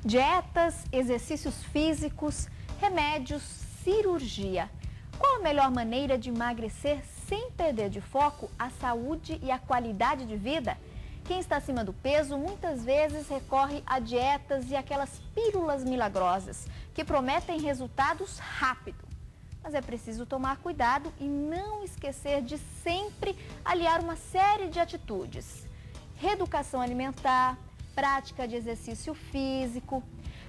Dietas, exercícios físicos, remédios, cirurgia. Qual a melhor maneira de emagrecer sem perder de foco a saúde e a qualidade de vida? Quem está acima do peso muitas vezes recorre a dietas e aquelas pílulas milagrosas que prometem resultados rápido. Mas é preciso tomar cuidado e não esquecer de sempre aliar uma série de atitudes. Reeducação alimentar, prática de exercício físico.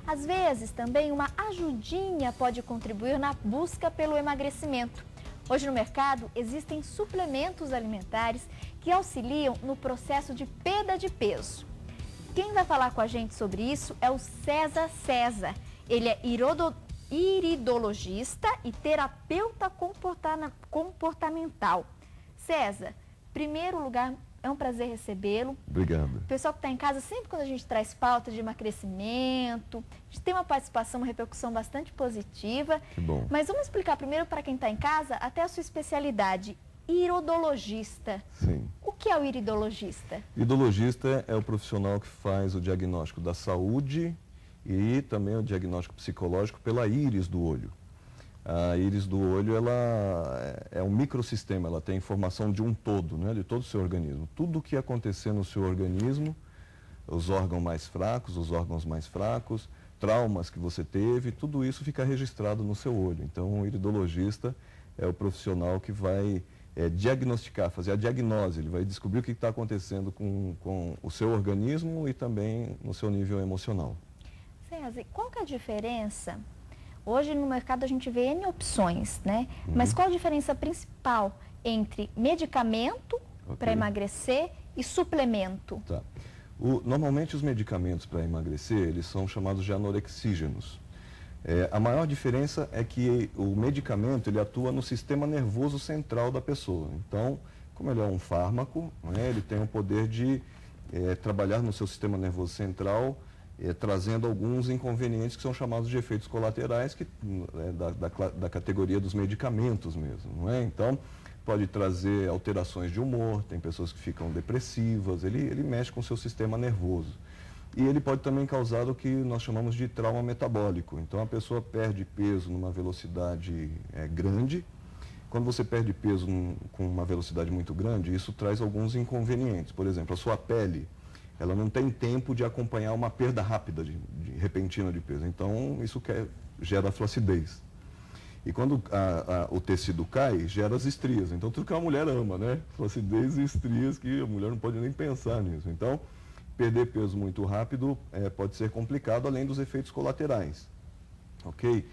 Às vezes, também uma ajudinha pode contribuir na busca pelo emagrecimento. Hoje no mercado existem suplementos alimentares que auxiliam no processo de perda de peso. Quem vai falar com a gente sobre isso é o César César. Ele é iridologista e terapeuta comportamental. César, em primeiro lugar, é um prazer recebê-lo. Obrigado. O pessoal que está em casa, sempre quando a gente traz pauta de emagrecimento, a gente tem uma participação, uma repercussão bastante positiva. Que bom. Mas vamos explicar primeiro para quem está em casa, até a sua especialidade, iridologista. Sim. O que é o iridologista? Iridologista é o profissional que faz o diagnóstico da saúde e também o diagnóstico psicológico pela íris do olho. A íris do olho, ela é um microsistema, ela tem informação de um todo, né, de todo o seu organismo. Tudo o que acontecer no seu organismo, os órgãos mais fracos, os órgãos mais fracos, traumas que você teve, tudo isso fica registrado no seu olho. Então, o iridologista é o profissional que vai diagnosticar, fazer a diagnose, ele vai descobrir o que está acontecendo com o seu organismo e também no seu nível emocional. César, qual que é a diferença? Hoje no mercado a gente vê N opções, né? Mas qual a diferença principal entre medicamento para emagrecer e suplemento? Tá. Normalmente os medicamentos para emagrecer, eles são chamados de anorexígenos. A maior diferença é que o medicamento ele atua no sistema nervoso central da pessoa. Então, como ele é um fármaco, né, ele tem o poder de trabalhar no seu sistema nervoso central, trazendo alguns inconvenientes que são chamados de efeitos colaterais, que da categoria dos medicamentos mesmo, não é? Então, pode trazer alterações de humor, tem pessoas que ficam depressivas, ele mexe com o seu sistema nervoso. E ele pode também causar o que nós chamamos de trauma metabólico. Então, a pessoa perde peso numa velocidade grande. Quando você perde peso com uma velocidade muito grande, isso traz alguns inconvenientes. Por exemplo, a sua pele, ela não tem tempo de acompanhar uma perda rápida, repentina de peso. Então, isso gera flacidez. E quando o tecido cai, gera as estrias. Então, tudo que uma mulher ama, né? Flacidez e estrias, que a mulher não pode nem pensar nisso. Então, perder peso muito rápido pode ser complicado, além dos efeitos colaterais. Ok?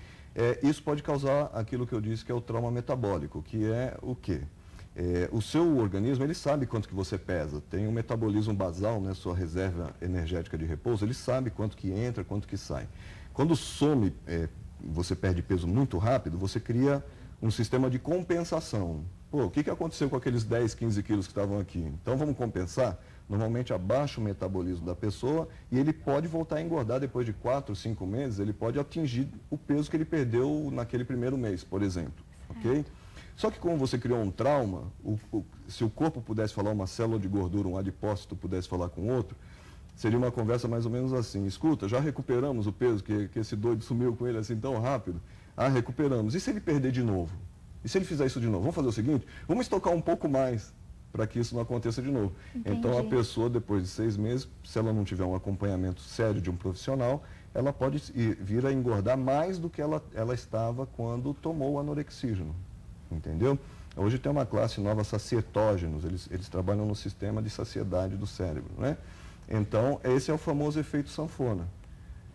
Isso pode causar aquilo que eu disse que é o trauma metabólico, que é o quê? O seu organismo, ele sabe quanto que você pesa, tem um metabolismo basal, né, sua reserva energética de repouso, ele sabe quanto que entra, quanto que sai. Quando você perde peso muito rápido, você cria um sistema de compensação. Pô, o que aconteceu com aqueles 10, 15 quilos que estavam aqui? Então vamos compensar? Normalmente abaixa o metabolismo da pessoa e ele pode voltar a engordar depois de 4, 5 meses, ele pode atingir o peso que ele perdeu naquele primeiro mês, por exemplo, ok? Só que como você criou um trauma, se o corpo pudesse falar, uma célula de gordura, um adipócito pudesse falar com outro, seria uma conversa mais ou menos assim: escuta, já recuperamos o peso que esse doido sumiu com ele assim tão rápido? Ah, recuperamos. E se ele perder de novo? E se ele fizer isso de novo? Vamos fazer o seguinte, vamos estocar um pouco mais para que isso não aconteça de novo. Entendi. Então a pessoa, depois de 6 meses, se ela não tiver um acompanhamento sério de um profissional, ela pode vir a engordar mais do que ela estava quando tomou o anorexígeno. Entendeu? Hoje tem uma classe nova, sacietógenos, eles trabalham no sistema de saciedade do cérebro, né? Então, esse é o famoso efeito sanfona,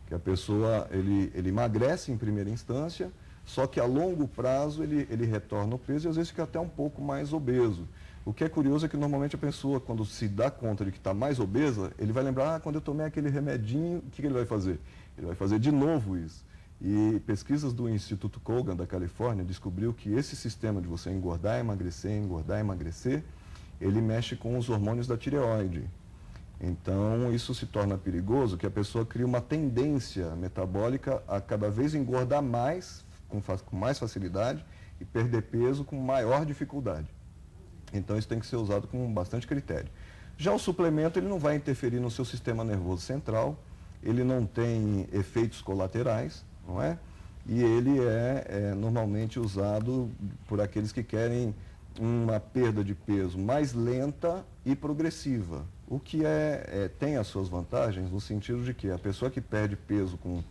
que a pessoa, ele emagrece em primeira instância, só que a longo prazo ele retorna o peso e às vezes fica até um pouco mais obeso. O que é curioso é que normalmente a pessoa, quando se dá conta de que está mais obesa, ele vai lembrar, quando eu tomei aquele remedinho, o que ele vai fazer? Ele vai fazer de novo isso. E pesquisas do Instituto Colgan, da Califórnia, descobriu que esse sistema de você engordar, emagrecer, ele mexe com os hormônios da tireoide. Então, isso se torna perigoso, que a pessoa cria uma tendência metabólica a cada vez engordar mais, com mais facilidade, e perder peso com maior dificuldade. Então, isso tem que ser usado com bastante critério. Já o suplemento, ele não vai interferir no seu sistema nervoso central, ele não tem efeitos colaterais, não é? E ele é normalmente usado por aqueles que querem uma perda de peso mais lenta e progressiva, o que tem as suas vantagens no sentido de que a pessoa que perde peso com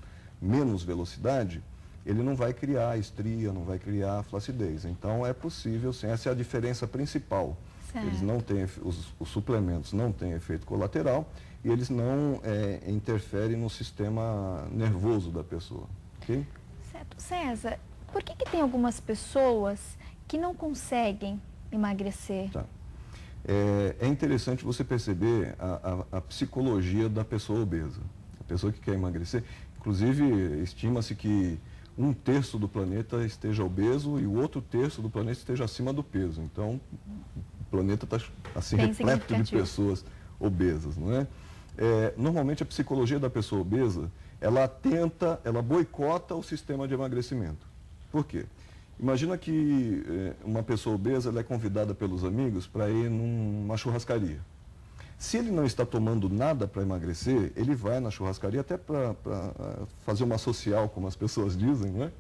menos velocidade, ele não vai criar estria, não vai criar flacidez. Então é possível, sim, essa é a diferença principal. Certo. Eles não têm, os suplementos não têm efeito colateral e eles não interferem no sistema nervoso da pessoa. Ok? Certo. César, por que tem algumas pessoas que não conseguem emagrecer? Tá. É interessante você perceber a psicologia da pessoa obesa. A pessoa que quer emagrecer, inclusive estima-se que 1/3 do planeta esteja obeso e o outro terço do planeta esteja acima do peso. Então, o planeta está assim, repleto de pessoas obesas, não é? Normalmente a psicologia da pessoa obesa, ela boicota o sistema de emagrecimento. Por quê? Imagina que uma pessoa obesa ela é convidada pelos amigos para ir numa churrascaria. Se ele não está tomando nada para emagrecer, ele vai na churrascaria até para fazer uma social, como as pessoas dizem, né?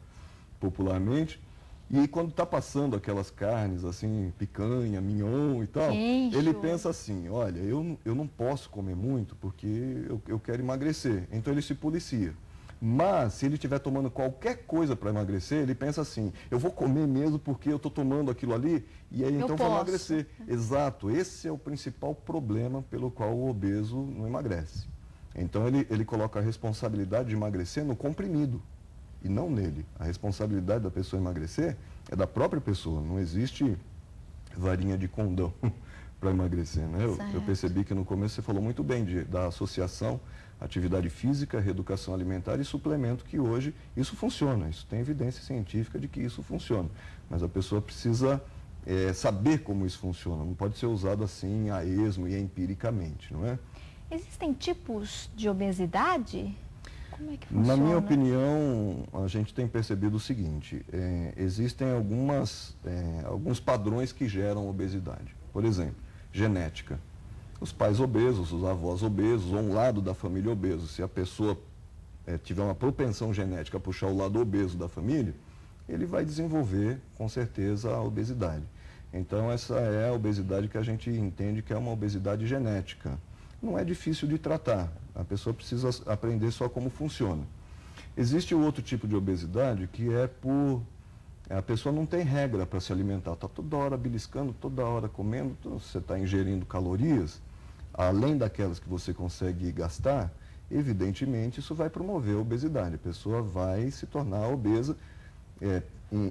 Popularmente. E quando está passando aquelas carnes, assim, picanha, mignon e tal, ele pensa assim, olha, eu não posso comer muito porque eu quero emagrecer. Então ele se policia. Mas, se ele estiver tomando qualquer coisa para emagrecer, ele pensa assim, eu vou comer mesmo porque eu estou tomando aquilo ali e aí então vou emagrecer. Exato, esse é o principal problema pelo qual o obeso não emagrece. Então ele coloca a responsabilidade de emagrecer no comprimido e não nele. A responsabilidade da pessoa emagrecer é da própria pessoa, não existe varinha de condão para emagrecer, né? Eu percebi que no começo você falou muito bem da associação atividade física, reeducação alimentar e suplemento, que hoje isso funciona, isso tem evidência científica de que isso funciona, mas a pessoa precisa saber como isso funciona, não pode ser usado assim a esmo e empiricamente, não é? Existem tipos de obesidade? Como é que funciona? Na minha opinião, a gente tem percebido o seguinte, existem alguns padrões que geram obesidade, por exemplo, genética. Os pais obesos, os avós obesos, ou um lado da família obeso. Se a pessoa tiver uma propensão genética a puxar o lado obeso da família, ele vai desenvolver, com certeza, a obesidade. Então, essa é a obesidade que a gente entende que é uma obesidade genética. Não é difícil de tratar, a pessoa precisa aprender só como funciona. Existe o outro tipo de obesidade que é a pessoa não tem regra para se alimentar, está toda hora beliscando, toda hora comendo, você está ingerindo calorias, além daquelas que você consegue gastar, evidentemente isso vai promover a obesidade. A pessoa vai se tornar obesa,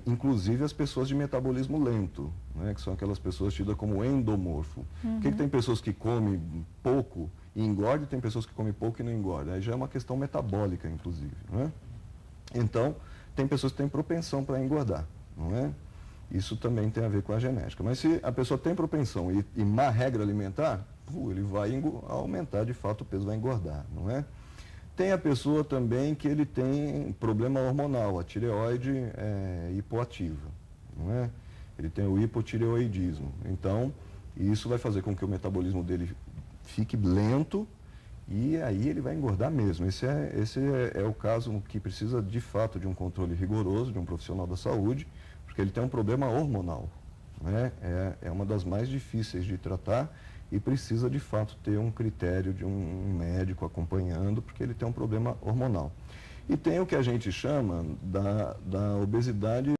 inclusive as pessoas de metabolismo lento, né, que são aquelas pessoas tidas como endomorfo. Uhum. Porque tem pessoas que comem pouco e engordam, e tem pessoas que comem pouco e não engordam. Aí já é uma questão metabólica, inclusive. Né? Então, tem pessoas que têm propensão para engordar, não é? Isso também tem a ver com a genética. Mas se a pessoa tem propensão e má regra alimentar, ele vai aumentar, de fato, o peso vai engordar, não é? Tem a pessoa também que ele tem problema hormonal, a tireoide hipoativa, não é? Ele tem o hipotireoidismo. Então, isso vai fazer com que o metabolismo dele fique lento e aí ele vai engordar mesmo. Esse é o caso que precisa, de fato, de um controle rigoroso de um profissional da saúde, porque ele tem um problema hormonal, né? É uma das mais difíceis de tratar e precisa, de fato, ter um critério de um médico acompanhando, porque ele tem um problema hormonal. E tem o que a gente chama da obesidade